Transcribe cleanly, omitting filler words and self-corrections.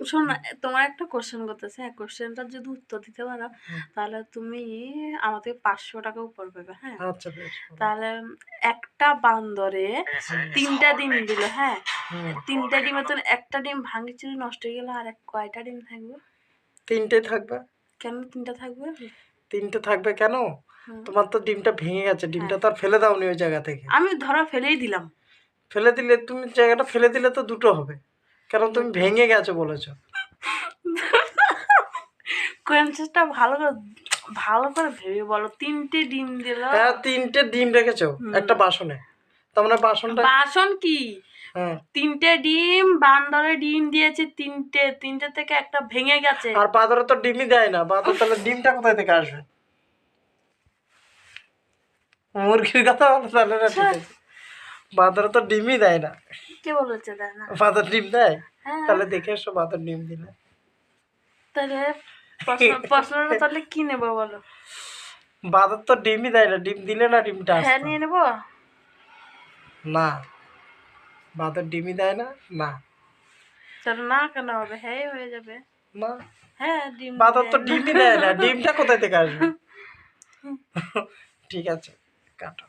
শোন, তোমার একটা কোশ্চেন করতেছে, হ্যাঁ, কোশ্চেনটার যদি উত্তর দিতে পারো তাহলে তুমি আমাকে 500 টাকা উপর পাবে। হ্যাঁ, আচ্ছা বেশ। তাহলে একটা বান্দরে 3টা ডিম দিল, হ্যাঁ, 3টা ডিমের তো একটা ডিম ভাঙি চুরি নষ্ট হয়ে গেল, আর কয়টা ডিম থাকবে? 3টে থাকবে। কেন 3টা থাকবে? 3টে থাকবে কেন? তোমার তো ডিমটা ভেঙে গেছে, ডিমটা তো আর ফেলে দাওনি ওই জায়গা থেকে। আমি ধরো ফেলেই দিলাম। ফেলে দিলে তুমি জায়গাটা ফেলে দিলে তো 2টো হবে, কারণ তুমি ভেঙে গেছো বলেছো। কোয়েন্সটা ভালো করে ভেবে বলো। 3টে ডিম দিল। হ্যাঁ 3টে ডিম রেখেছো একটা বাসনে, তার মানে বাসন কি? হ্যাঁ 3টে ডিম, বান্দরে ডিম দিয়েছে 3টে থেকে একটা ভেঙে গেছে। আর বাঁদরে তো ডিমই দেয় না, বাঁদর তাহলে ডিমটা কোথায় থেকে আসবে? মুরগির কথা বলো তাহলে না, ঠিক আছে। বাঁদর তো ডিমই দেয় না। কে বলেছে দেয় না? বাঁদর ডিম দেয়? হ্যাঁ। তাহলে দেখে এসো বাঁদর ডিম দিলে। তাহলে প্রশ্নটা তাহলে কি নেবো বলো? বাঁদর তো ডিমই দেয় না, ডিম দিলে না ডিমটা হ্যাঁ আসতো। নিয়ে নেবো। না, বাঁদর ডিমই দেয় না। না চলো না কেন হবে? হ্যাঁ হয়ে যাবে। না, হ্যাঁ ডিম বাঁদর তো ডিমই দেয় না, ডিমটা কোথায় থেকে আসবে? ঠিক আছে, কাটো।